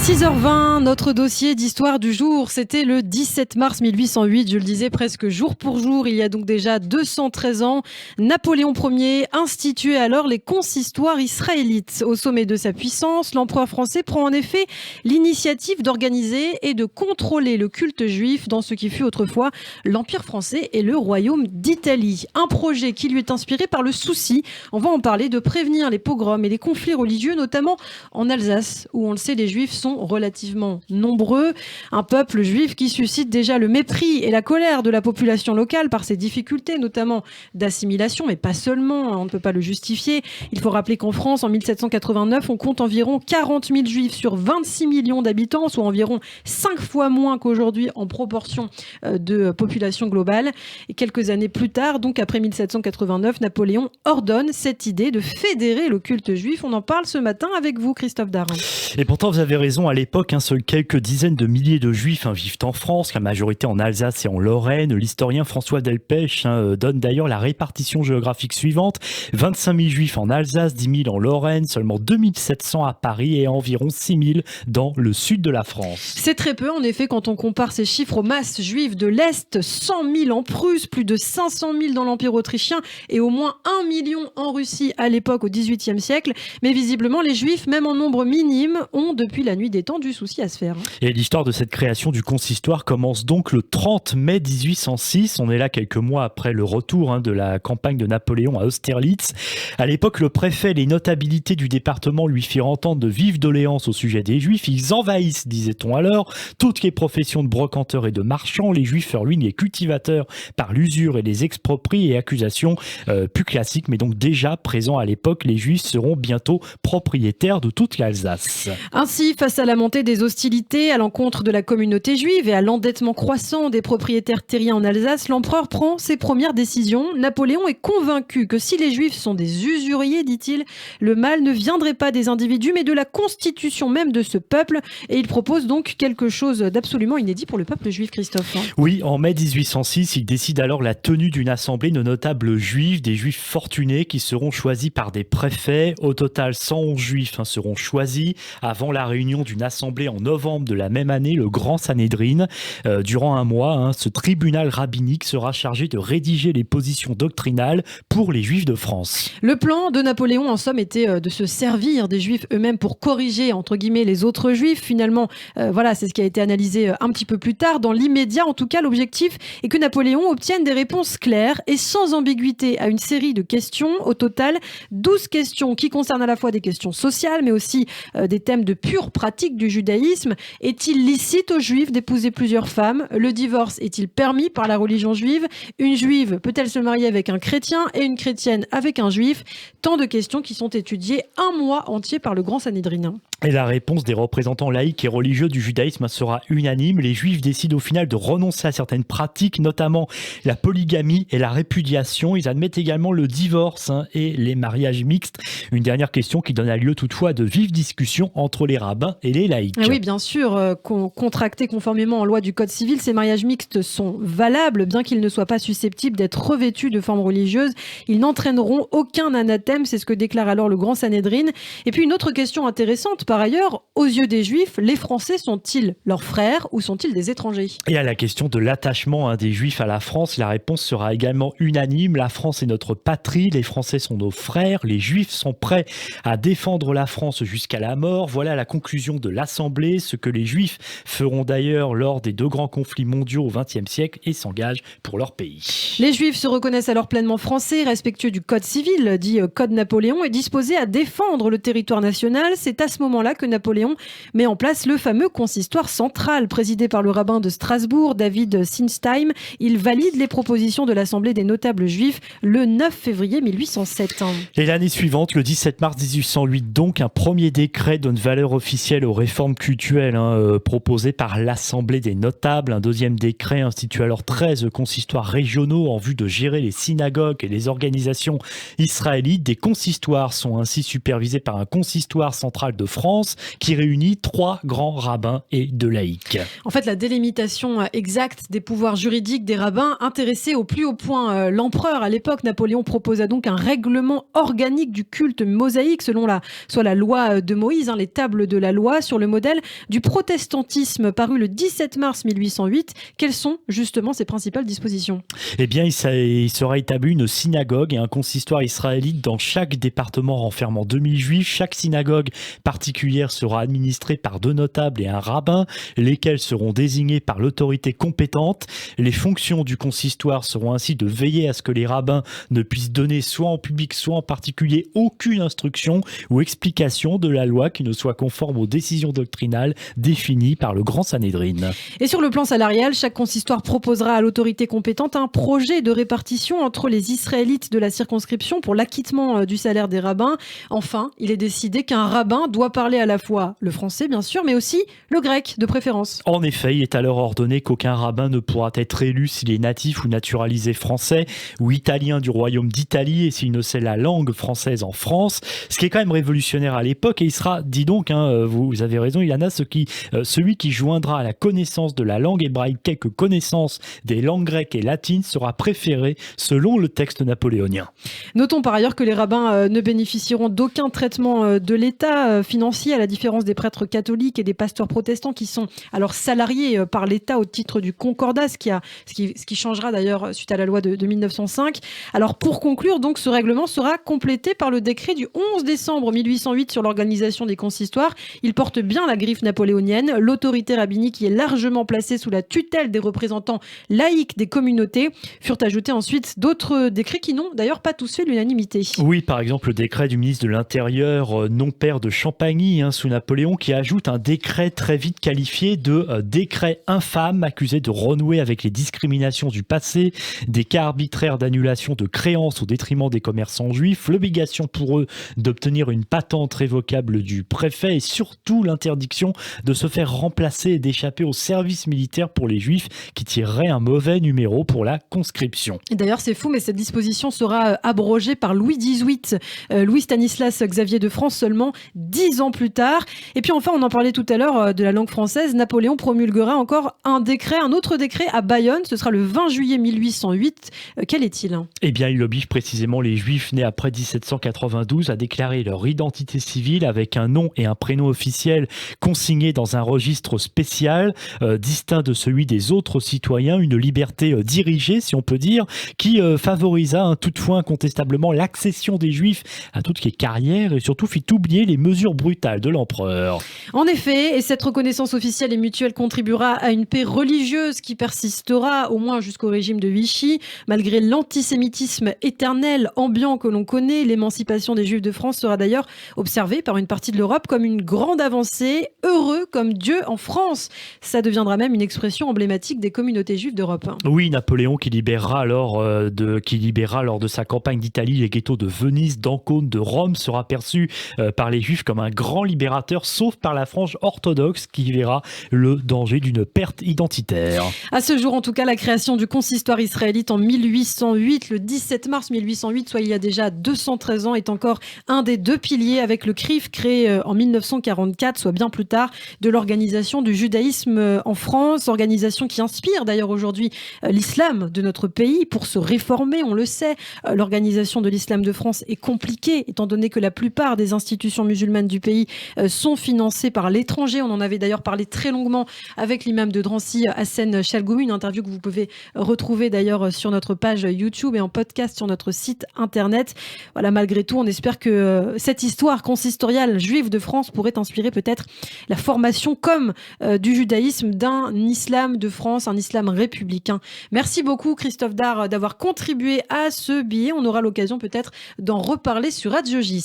6h20, notre dossier d'histoire du jour, c'était le 17 mars 1808, je le disais presque jour pour jour, il y a donc déjà 213 ans. Napoléon Ier instituait alors les consistoires israélites. Au sommet de sa puissance, l'empereur français prend en effet l'initiative d'organiser et de contrôler le culte juif dans ce qui fut autrefois l'Empire français et le Royaume d'Italie. Un projet qui lui est inspiré par le souci, on va en parler, de prévenir les pogroms et les conflits religieux, notamment en Alsace, où on le sait, les juifs sont relativement nombreux. Un peuple juif qui suscite déjà le mépris et la colère de la population locale par ses difficultés, notamment d'assimilation, mais pas seulement, on ne peut pas le justifier. Il faut rappeler qu'en France, en 1789, on compte environ 40 000 juifs sur 26 millions d'habitants, soit environ 5 fois moins qu'aujourd'hui en proportion de population globale. Et quelques années plus tard, donc après 1789, Napoléon ordonne cette idée de fédérer le culte juif. On en parle ce matin avec vous, Christophe Darin. Et pourtant, vous avez raison, à l'époque, seuls quelques dizaines de milliers de juifs vivent en France, la majorité en Alsace et en Lorraine. L'historien François Delpech donne d'ailleurs la répartition géographique suivante. 25 000 juifs en Alsace, 10 000 en Lorraine, seulement 2 700 à Paris et environ 6 000 dans le sud de la France. C'est très peu, en effet, quand on compare ces chiffres aux masses juives de l'Est. 100 000 en Prusse, plus de 500 000 dans l'Empire autrichien et au moins 1 million en Russie à l'époque, au XVIIIe siècle. Mais visiblement, les juifs, même en nombre minime, ont depuis la nuit des temps du souci à se faire. Et l'histoire de cette création du consistoire commence donc le 30 mai 1806. On est là quelques mois après le retour de la campagne de Napoléon à Austerlitz. À l'époque, le préfet et les notabilités du département lui firent entendre de vives doléances au sujet des juifs. Ils envahissent, disait-on alors, toutes les professions de brocanteurs et de marchands. Les juifs ruinent les cultivateurs par l'usure et les exproprient, et accusations plus classiques, mais donc déjà présents à l'époque. Les juifs seront bientôt propriétaires de toute l'Alsace. Ainsi, face à la montée des hostilités à l'encontre de la communauté juive et à l'endettement croissant des propriétaires terriens en Alsace, l'empereur prend ses premières décisions. Napoléon est convaincu que si les juifs sont des usuriers, dit-il, le mal ne viendrait pas des individus mais de la constitution même de ce peuple, et il propose donc quelque chose d'absolument inédit pour le peuple juif, Christophe. Oui, en mai 1806, il décide alors la tenue d'une assemblée de notables juifs, des juifs fortunés qui seront choisis par des préfets. Au total, 111 juifs seront choisis avant la réunion d'une assemblée en novembre de la même année, le Grand Sanhédrin. Durant un mois, ce tribunal rabbinique sera chargé de rédiger les positions doctrinales pour les juifs de France. Le plan de Napoléon, en somme, était de se servir des juifs eux-mêmes pour corriger, entre guillemets, les autres juifs. Finalement, voilà, c'est ce qui a été analysé un petit peu plus tard. Dans l'immédiat, en tout cas, l'objectif est que Napoléon obtienne des réponses claires et sans ambiguïté à une série de questions. Au total, 12 questions qui concernent à la fois des questions sociales, mais aussi des thèmes de pure pratique du judaïsme. Est-il licite aux juifs d'épouser plusieurs femmes? Le divorce est-il permis par la religion juive? Une juive peut-elle se marier avec un chrétien et une chrétienne avec un juif? Tant de questions qui sont étudiées un mois entier par le Grand Sanhédrin. Et la réponse des représentants laïcs et religieux du judaïsme sera unanime. Les juifs décident au final de renoncer à certaines pratiques, notamment la polygamie et la répudiation. Ils admettent également le divorce et les mariages mixtes. Une dernière question qui donna lieu toutefois à de vives discussions entre les rabbins et les laïcs. Oui, bien sûr, contractés conformément aux lois du Code civil, ces mariages mixtes sont valables, bien qu'ils ne soient pas susceptibles d'être revêtus de formes religieuses. Ils n'entraîneront aucun anathème, c'est ce que déclare alors le Grand Sanhédrin. Et puis une autre question intéressante, par ailleurs, aux yeux des Juifs, les Français sont-ils leurs frères ou sont-ils des étrangers? Et à la question de l'attachement des Juifs à la France, la réponse sera également unanime. La France est notre patrie, les Français sont nos frères, les Juifs sont prêts à défendre la France jusqu'à la mort. Voilà la conclusion de l'Assemblée, ce que les Juifs feront d'ailleurs lors des deux grands conflits mondiaux au XXe siècle et s'engagent pour leur pays. Les Juifs se reconnaissent alors pleinement français, respectueux du Code civil, dit Code Napoléon, et disposés à défendre le territoire national. C'est à ce moment-là que Napoléon met en place le fameux consistoire central, présidé par le rabbin de Strasbourg, David Sinsheim. Il valide les propositions de l'Assemblée des notables juifs le 9 février 1807. Et l'année suivante, le 17 mars 1808, donc, un premier décret donne valeur officielle aux réformes cultuelles proposées par l'Assemblée des notables. Un deuxième décret institue alors 13 consistoires régionaux en vue de gérer les synagogues et les organisations israélites. Des consistoires sont ainsi supervisés par un consistoire central de France qui réunit 3 grands rabbins et 2 laïcs. En fait, la délimitation exacte des pouvoirs juridiques des rabbins intéressait au plus haut point l'empereur. À l'époque, Napoléon proposa donc un règlement organique du culte mosaïque selon soit la loi de Moïse, les tables de la loi. loi sur le modèle du protestantisme paru le 17 mars 1808. Quelles sont justement ses principales dispositions ? Eh bien, il sera établi une synagogue et un consistoire israélite dans chaque département renfermant 2000 juifs. Chaque synagogue particulière sera administrée par 2 notables et un rabbin, lesquels seront désignés par l'autorité compétente. Les fonctions du consistoire seront ainsi de veiller à ce que les rabbins ne puissent donner soit en public, soit en particulier aucune instruction ou explication de la loi qui ne soit conforme aux décisions doctrinales définies par le Grand Sanhédrin. Et sur le plan salarial, chaque consistoire proposera à l'autorité compétente un projet de répartition entre les Israélites de la circonscription pour l'acquittement du salaire des rabbins. Enfin, il est décidé qu'un rabbin doit parler à la fois le français, bien sûr, mais aussi le grec, de préférence. En effet, il est alors ordonné qu'aucun rabbin ne pourra être élu s'il est natif ou naturalisé français ou italien du royaume d'Italie et s'il ne sait la langue française en France, ce qui est quand même révolutionnaire à l'époque. Et il sera, dis donc, vous avez raison Ilana, celui qui joindra à la connaissance de la langue hébraïque quelques connaissances des langues grecques et latines sera préféré selon le texte napoléonien. Notons par ailleurs que les rabbins ne bénéficieront d'aucun traitement de l'État financier, à la différence des prêtres catholiques et des pasteurs protestants qui sont alors salariés par l'État au titre du concordat, ce qui changera d'ailleurs suite à la loi de 1905. Alors pour conclure, donc, ce règlement sera complété par le décret du 11 décembre 1808 sur l'organisation des consistoires. Il porte bien la griffe napoléonienne. L'autorité rabbinique qui est largement placée sous la tutelle des représentants laïcs des communautés. Furent ajoutés ensuite d'autres décrets qui n'ont d'ailleurs pas tous fait l'unanimité. Oui, par exemple le décret du ministre de l'Intérieur, non-père de Champagny, sous Napoléon, qui ajoute un décret très vite qualifié de décret infâme, accusé de renouer avec les discriminations du passé, des cas arbitraires d'annulation de créances au détriment des commerçants juifs, l'obligation pour eux d'obtenir une patente révocable du préfet et surtout l'interdiction de se faire remplacer et d'échapper au service militaire pour les juifs qui tireraient un mauvais numéro pour la conscription. Et d'ailleurs, c'est fou, mais cette disposition sera abrogée par Louis XVIII, Louis Stanislas Xavier de France seulement 10 ans plus tard. Et puis enfin, on en parlait tout à l'heure de la langue française, Napoléon promulguera encore un autre décret à Bayonne, ce sera le 20 juillet 1808. Quel est-il ? Eh bien, il oblige précisément les juifs nés après 1792 à déclarer leur identité civile avec un nom et un prénom officiel consignés dans un registre spécial, distinct de celui des autres citoyens, une liberté dirigée, si on peut dire, qui favorisa toutefois incontestablement l'accession des juifs à tout ce qui est carrière et surtout fit oublier les mesures brutales de l'empereur. En effet, et cette reconnaissance officielle et mutuelle contribuera à une paix religieuse qui persistera au moins jusqu'au régime de Vichy. Malgré l'antisémitisme éternel ambiant que l'on connaît, l'émancipation des Juifs de France sera d'ailleurs observée par une partie de l'Europe comme une grande avancée. Heureux comme Dieu en France. Ça deviendra même une expression emblématique des communautés juives d'Europe. Oui, Napoléon qui libérera lors de sa campagne d'Italie les ghettos de Venise, d'Ancône, de Rome sera perçu par les Juifs comme un grand libérateur, sauf par la frange orthodoxe qui verra le danger d'une perte identitaire. À ce jour, en tout cas, la création du consistoire israélite en 1808, le 17 mars 1808, soit il y a déjà 213 ans, est encore un des 2 piliers avec le CRIF créé en 1944, soit bien plus tard, de l'organisation du judaïsme en France, organisation qui inspire d'ailleurs aujourd'hui l'islam de notre pays pour se réformer, on le sait. L'organisation de l'islam de France est compliquée, étant donné que la plupart des institutions musulmanes du pays sont financées par l'étranger. On en avait d'ailleurs parlé très longuement avec l'imam de Drancy, Hassen Chalgoumi, une interview que vous pouvez retrouver d'ailleurs sur notre page YouTube et en podcast sur notre site internet. Voilà, malgré tout, on espère que cette histoire consistoriale juive de France pourrait inspirer peut-être la formation comme du judaïsme d'un islam de France, un islam républicain. Merci beaucoup Christophe Dard d'avoir contribué à ce billet. On aura l'occasion peut-être d'en reparler sur Radio J.